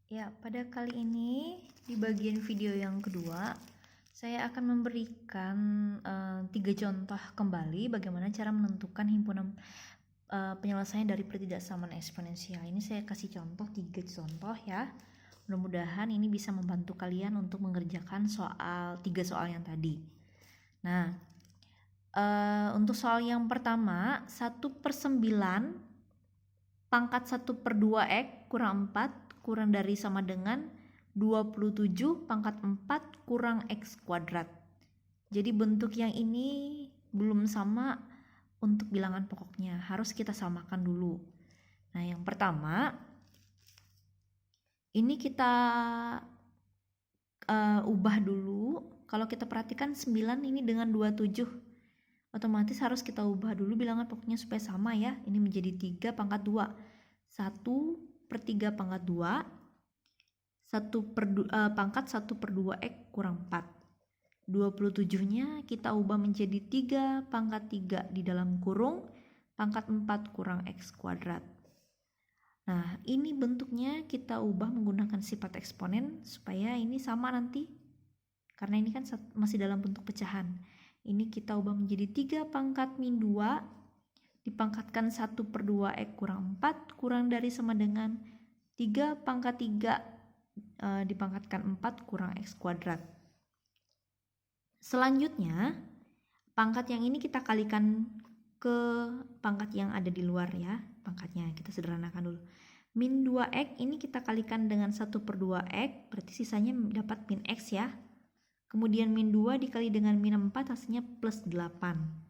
Ya, pada kali ini di bagian video yang kedua, saya akan memberikan 3 contoh kembali bagaimana cara menentukan himpunan penyelesaian dari pertidaksamaan eksponensial. Ini saya kasih contoh 3 contoh ya. Mudah-mudahan ini bisa membantu kalian untuk mengerjakan 3 soal yang tadi. Nah, untuk soal yang pertama, 1/9 pangkat 1/2 X kurang 4 kurang dari sama dengan 27 pangkat 4 kurang X kuadrat. Jadi bentuk yang ini belum sama untuk bilangan pokoknya, harus kita samakan dulu. Nah, yang pertama ini kita ubah dulu. Kalau kita perhatikan 9 ini dengan 27, otomatis harus kita ubah dulu bilangan pokoknya supaya sama ya. Ini menjadi 3 pangkat 2. 1/3 pangkat 2, pangkat 1/2 X kurang 4. 27-nya kita ubah menjadi 3 pangkat 3 di dalam kurung pangkat 4 kurang X kuadrat. Nah, ini bentuknya kita ubah menggunakan sifat eksponen supaya ini sama nanti. Karena ini kan masih dalam bentuk pecahan. Ini kita ubah menjadi 3 pangkat min 2 dipangkatkan 1/2 X kurang 4 kurang dari sama dengan 3 pangkat 3 dipangkatkan 4 kurang X kuadrat. Selanjutnya, pangkat yang ini kita kalikan ke pangkat yang ada di luar ya. Pangkatnya kita sederhanakan dulu. Min 2X ini kita kalikan dengan 1/2X, berarti sisanya dapat min X ya. Kemudian min 2 dikali dengan min 4 hasilnya plus 8.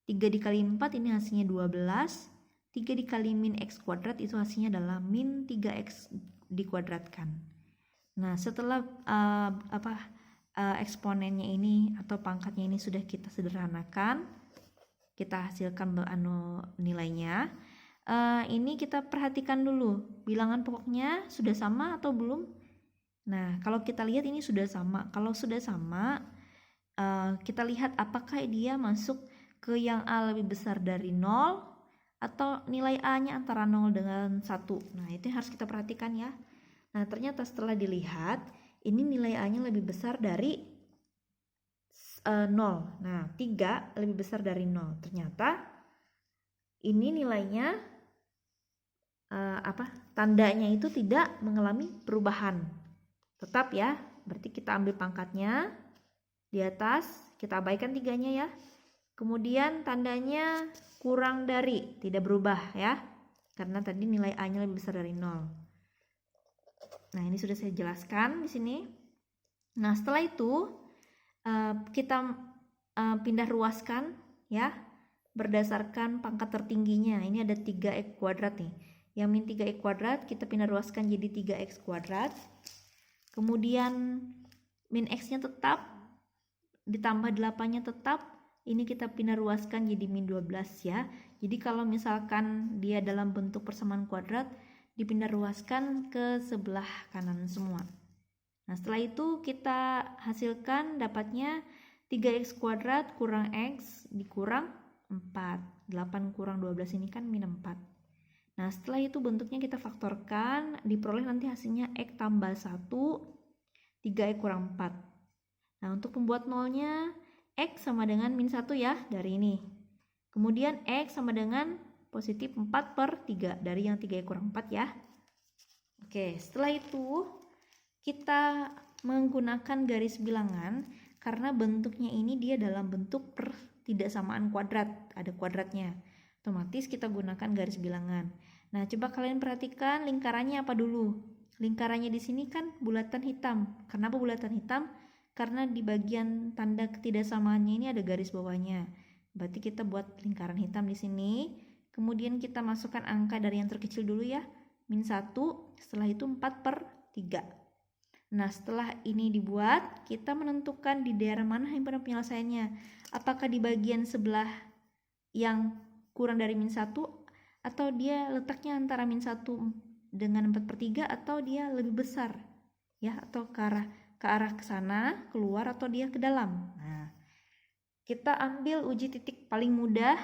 3 dikali 4 ini hasilnya 12. 3 dikali min X kuadrat itu hasilnya adalah min 3X dikuadratkan. Nah, setelah eksponennya ini atau pangkatnya ini sudah kita sederhanakan, kita hasilkan nilainya. Ini kita perhatikan dulu bilangan pokoknya sudah sama atau belum. Nah, kalau kita lihat ini sudah sama. Kalau sudah sama, kita lihat apakah dia masuk ke yang A lebih besar dari 0 atau nilai A-nya antara 0 dengan 1. Nah, itu yang harus kita perhatikan ya. Nah, ternyata setelah dilihat, ini nilai A-nya lebih besar dari 0. Nah, 3 lebih besar dari 0. Ternyata ini nilainya tandanya itu tidak mengalami perubahan. Tetap ya, berarti kita ambil pangkatnya di atas, kita abaikan 3-nya ya. Kemudian tandanya kurang dari, tidak berubah ya. Karena tadi nilai A-nya lebih besar dari 0. Nah, ini sudah saya jelaskan di sini. Nah, setelah itu kita pindah ruaskan ya berdasarkan pangkat tertingginya. Ini ada 3X kuadrat nih. Yang min 3X kuadrat kita pindah ruaskan jadi 3X kuadrat. Kemudian min X-nya tetap ditambah 8-nya tetap. Ini kita pindah ruaskan jadi min 12 ya. Jadi kalau misalkan dia dalam bentuk persamaan kuadrat, dipindah ruaskan ke sebelah kanan semua. Nah, setelah itu kita hasilkan dapatnya 3X kuadrat kurang X dikurang 4. 8 kurang 12 ini kan min 4. Nah, setelah itu bentuknya kita faktorkan, diperoleh nanti hasilnya X tambah 1, 3X kurang 4. Nah, untuk pembuat nolnya, X sama dengan min 1 ya, dari ini. Kemudian X sama dengan positif 4/3, dari yang 3X kurang 4 ya. Oke, setelah itu kita menggunakan garis bilangan, karena bentuknya ini dia dalam bentuk pertidaksamaan kuadrat, ada kuadratnya. Otomatis kita gunakan garis bilangan. Nah, coba kalian perhatikan lingkarannya apa dulu. Lingkarannya di sini kan bulatan hitam. Kenapa bulatan hitam? Karena di bagian tanda ketidaksamaannya ini ada garis bawahnya. Berarti kita buat lingkaran hitam di sini. Kemudian kita masukkan angka dari yang terkecil dulu ya. Min 1, setelah itu 4/3. Nah, setelah ini dibuat, kita menentukan di daerah mana himpunan penyelesaiannya. Apakah di bagian sebelah yang kurang dari min 1, atau dia letaknya antara min 1 dengan 4/3, atau dia lebih besar ya, atau ke arah ke sana, keluar, atau dia ke dalam. Nah, kita ambil uji titik paling mudah,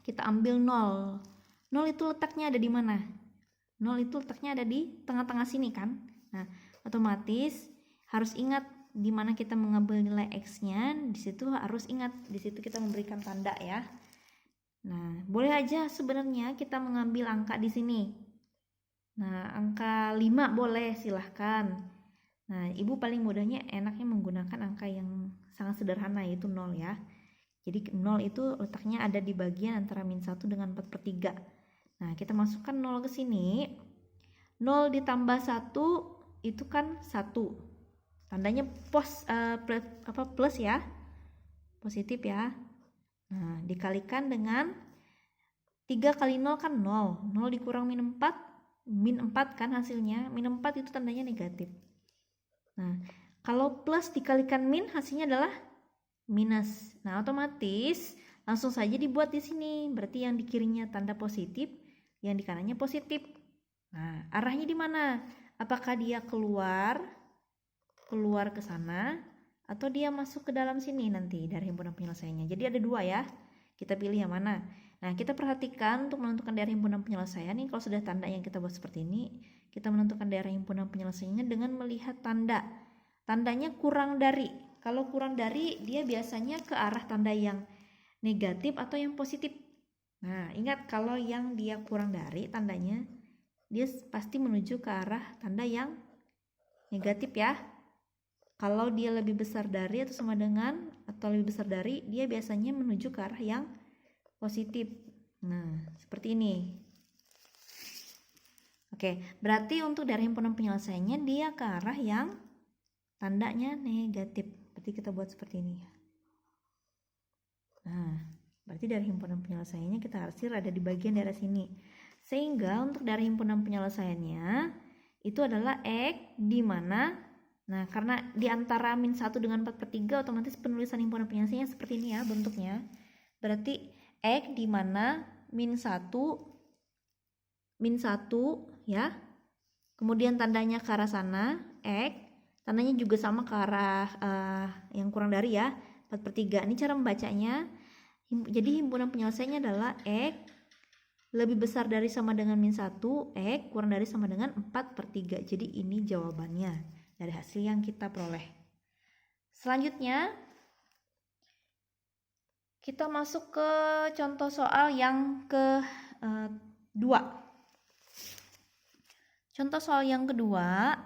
kita ambil 0. 0 itu letaknya ada di mana? 0 itu letaknya ada di tengah-tengah sini kan. Nah, otomatis harus ingat di mana kita mengambil nilai X-nya, di situ harus ingat, di situ kita memberikan tanda ya. Nah, boleh aja sebenarnya kita mengambil angka di sini. Nah, angka 5 boleh, silahkan. Nah, ibu paling mudahnya enaknya menggunakan angka yang sangat sederhana, yaitu 0 ya. Jadi 0 itu letaknya ada di bagian antara -1 dengan 4/3. Nah, kita masukkan 0 ke sini. 0 ditambah 1 itu kan 1. Tandanya plus ya. Positif ya. Nah, dikalikan dengan 3 kali 0 kan 0. 0 dikurang min 4 kan hasilnya. Min 4 itu tandanya negatif. Nah, kalau plus dikalikan min hasilnya adalah minus. Nah, otomatis langsung saja dibuat di sini. Berarti yang di kirinya tanda positif, yang di kanannya positif. Nah, arahnya di mana? Apakah dia keluar ke sana, atau dia masuk ke dalam sini nanti dari himpunan penyelesaiannya. Jadi ada dua ya. Kita pilih yang mana. Nah, kita perhatikan untuk menentukan daerah himpunan penyelesaian nih, kalau sudah tanda yang kita buat seperti ini, kita menentukan daerah himpunan penyelesaiannya dengan melihat tanda. Tandanya kurang dari. Kalau kurang dari, dia biasanya ke arah tanda yang negatif atau yang positif. Nah, ingat kalau yang dia kurang dari tandanya, dia pasti menuju ke arah tanda yang negatif ya. Kalau dia lebih besar dari atau sama dengan atau lebih besar dari, dia biasanya menuju ke arah yang positif. Nah, seperti ini. Oke, berarti untuk dari himpunan penyelesaiannya dia ke arah yang tandanya negatif. Berarti kita buat seperti ini. Nah, berarti dari himpunan penyelesaiannya kita arsir ada di bagian daerah sini. Sehingga untuk dari himpunan penyelesaiannya itu adalah X di mana, nah karena di antara -1 dengan 4/3 otomatis penulisan himpunan penyelesaiannya seperti ini ya bentuknya. Berarti X di mana -1 ya. Kemudian tandanya ke arah sana, X. Tandanya juga sama ke arah yang kurang dari ya, 4/3. Ini cara membacanya. Jadi himpunan penyelesaiannya adalah X lebih besar dari sama dengan -1, X kurang dari sama dengan 4/3. Jadi ini jawabannya dari hasil yang kita peroleh. Selanjutnya kita masuk ke contoh soal yang kedua. Contoh soal yang kedua,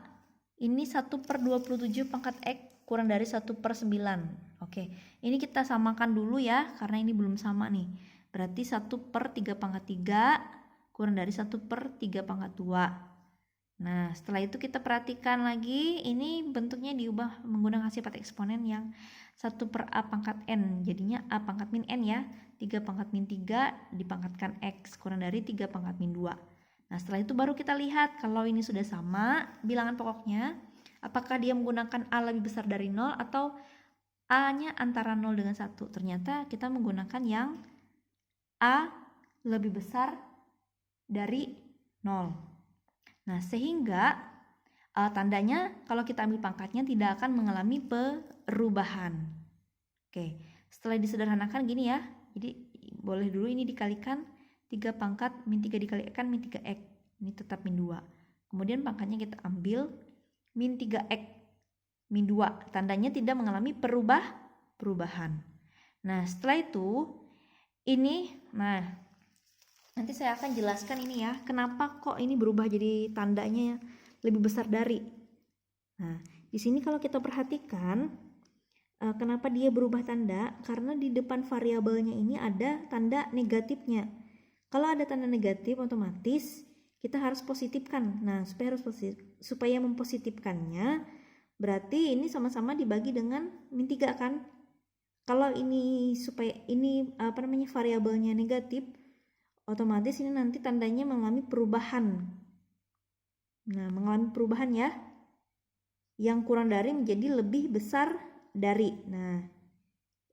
ini 1/27 pangkat X kurang dari 1/9. Oke, ini kita samakan dulu ya, karena ini belum sama nih. Berarti 1/3 pangkat 3 kurang dari 1/3 pangkat 2. Nah, setelah itu kita perhatikan lagi, ini bentuknya diubah menggunakan sifat eksponen yang 1/A pangkat N. Jadinya A pangkat min N ya. 3 pangkat min 3 dipangkatkan X kurang dari 3 pangkat min 2. Nah, setelah itu baru kita lihat kalau ini sudah sama bilangan pokoknya, apakah dia menggunakan A lebih besar dari 0 atau A-nya antara 0 dengan 1. Ternyata kita menggunakan yang A lebih besar dari 0. Nah, sehingga tandanya kalau kita ambil pangkatnya tidak akan mengalami perubahan. Oke, setelah disederhanakan gini ya. Jadi boleh dulu ini dikalikan 3 pangkat min 3 dikalikan min 3x. Ini tetap min 2. Kemudian pangkatnya kita ambil min 3x min 2. Tandanya tidak mengalami perubahan. Nah, setelah itu ini, nah nanti saya akan jelaskan ini ya, kenapa kok ini berubah jadi tandanya lebih besar dari. Nah, di sini kalau kita perhatikan kenapa dia berubah tanda, karena di depan variabelnya ini ada tanda negatifnya. Kalau ada tanda negatif otomatis kita harus positifkan. Nah, supaya mempositifkannya berarti ini sama-sama dibagi dengan min 3 kan. Kalau ini supaya ini variabelnya negatif, otomatis ini nanti tandanya mengalami perubahan. Nah, mengalami perubahan ya. Yang kurang dari menjadi lebih besar dari. Nah,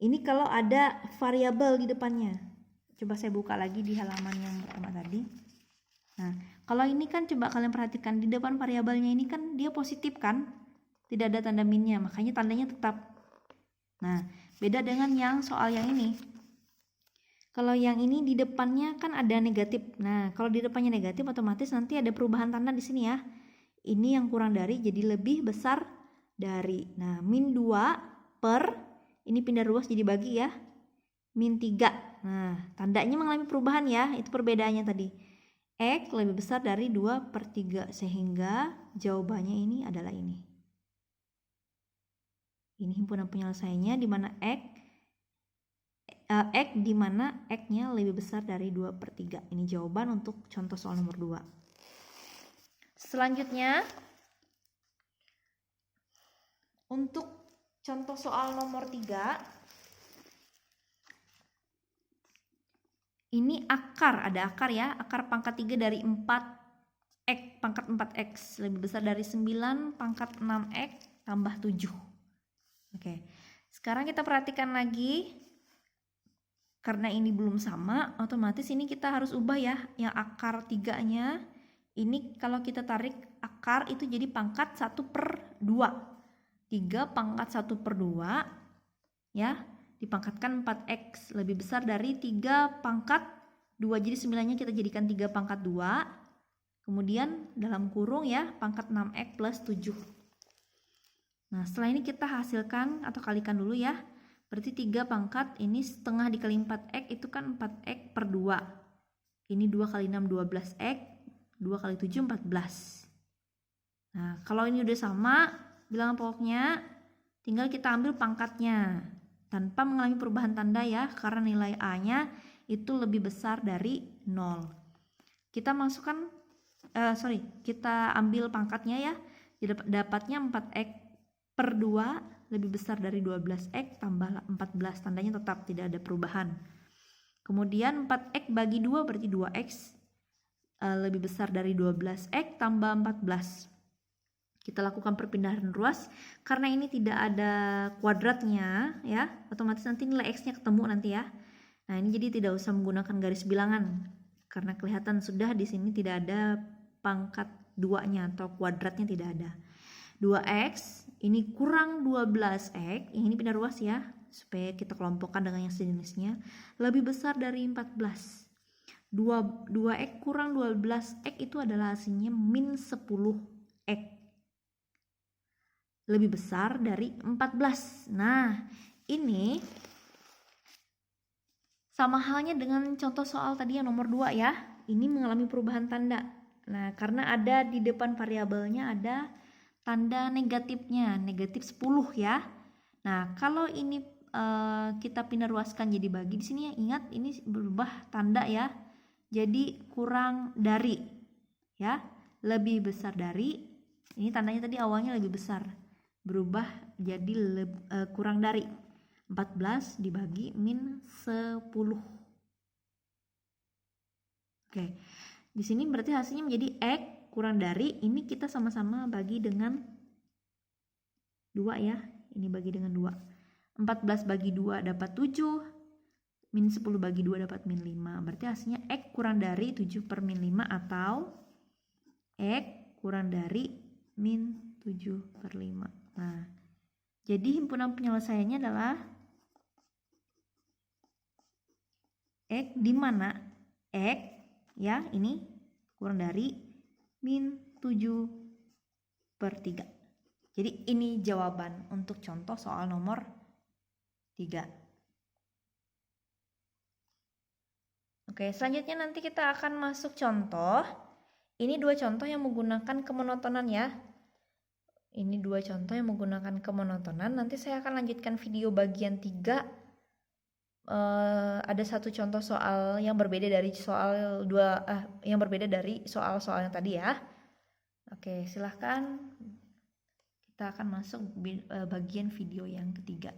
ini kalau ada variabel di depannya. Coba saya buka lagi di halaman yang pertama tadi. Nah, kalau ini kan coba kalian perhatikan di depan variabelnya ini kan dia positif kan? Tidak ada tanda minnya, makanya tandanya tetap. Nah, beda dengan yang soal yang ini. Kalau yang ini di depannya kan ada negatif. Nah, kalau di depannya negatif otomatis nanti ada perubahan tanda di sini ya. Ini yang kurang dari jadi lebih besar dari. Nah, min 2 per, ini pindah ruas jadi bagi ya, min 3. Nah, tandanya mengalami perubahan ya, itu perbedaannya tadi. X lebih besar dari 2 per 3, sehingga jawabannya ini adalah ini. Ini himpunan penyelesaiannya di mana X di mana X-nya lebih besar dari 2 per 3. Ini jawaban untuk contoh soal nomor 2. Selanjutnya, untuk contoh soal nomor 3, ini akar, ada akar ya, akar pangkat 3 dari 4X, pangkat 4X lebih besar dari 9 pangkat 6X tambah 7. Oke, sekarang kita perhatikan lagi, karena ini belum sama, otomatis ini kita harus ubah ya, yang akar 3-nya, ini kalau kita tarik akar itu jadi pangkat 1 per 2. 3 pangkat 1 per 2, ya, dipangkatkan 4X lebih besar dari 3 pangkat 2, jadi 9-nya kita jadikan 3 pangkat 2, kemudian dalam kurung ya, pangkat 6X plus 7. Nah, setelah ini kita hasilkan atau kalikan dulu ya. Berarti 3 pangkat, ini setengah dikali 4X itu kan 4X per 2. Ini 2 kali 6 12X, 2 kali 7 14. Nah, kalau ini udah sama, bilangan pokoknya tinggal kita ambil pangkatnya tanpa mengalami perubahan tanda ya, karena nilai A-nya itu lebih besar dari 0. Kita masukkan, kita ambil pangkatnya ya, dapatnya 4X per 2 lebih besar dari 12X tambah 14, tandanya tetap tidak ada perubahan. Kemudian 4X bagi 2 berarti 2X lebih besar dari 12X tambah 14. Kita lakukan perpindahan ruas, karena ini tidak ada kuadratnya ya, otomatis nanti nilai X-nya ketemu nanti ya. Nah, ini jadi tidak usah menggunakan garis bilangan, karena kelihatan sudah di sini tidak ada pangkat 2-nya atau kuadratnya tidak ada. 2X ini kurang 12X, yang ini pindah ruas ya, supaya kita kelompokkan dengan yang sejenisnya, lebih besar dari 14. 2X kurang 12X itu adalah hasilnya min 10X, lebih besar dari 14. Nah, ini sama halnya dengan contoh soal tadi yang nomor 2 ya, ini mengalami perubahan tanda. Nah, karena ada di depan variabelnya ada tanda negatifnya, negatif 10 ya. Nah, kalau ini kita pindah ruaskan jadi bagi, di sini ingat ini berubah tanda ya. Jadi kurang dari ya, lebih besar dari. Ini tandanya tadi awalnya lebih besar, berubah jadi kurang dari. 14 dibagi min 10. Oke. Di sini berarti hasilnya menjadi X kurang dari, ini kita sama-sama bagi dengan 2 ya, ini bagi dengan 2. 14 bagi 2 dapat 7, min 10 bagi 2 dapat min 5, berarti hasilnya X kurang dari 7 per min 5 atau X kurang dari min 7 per 5. Nah, jadi himpunan penyelesaiannya adalah X di mana X ya, ini kurang dari min 7 per 3. Jadi ini jawaban untuk contoh soal nomor 3. Oke, selanjutnya nanti kita akan masuk contoh. Ini 2 contoh yang menggunakan kemonotonan ya. Ini 2 contoh yang menggunakan kemonotonan. Nanti saya akan lanjutkan video bagian 3. Ada 1 contoh soal yang berbeda dari soal 2 yang berbeda dari soal-soal yang tadi ya. Oke, silahkan kita akan masuk bagian video yang ketiga.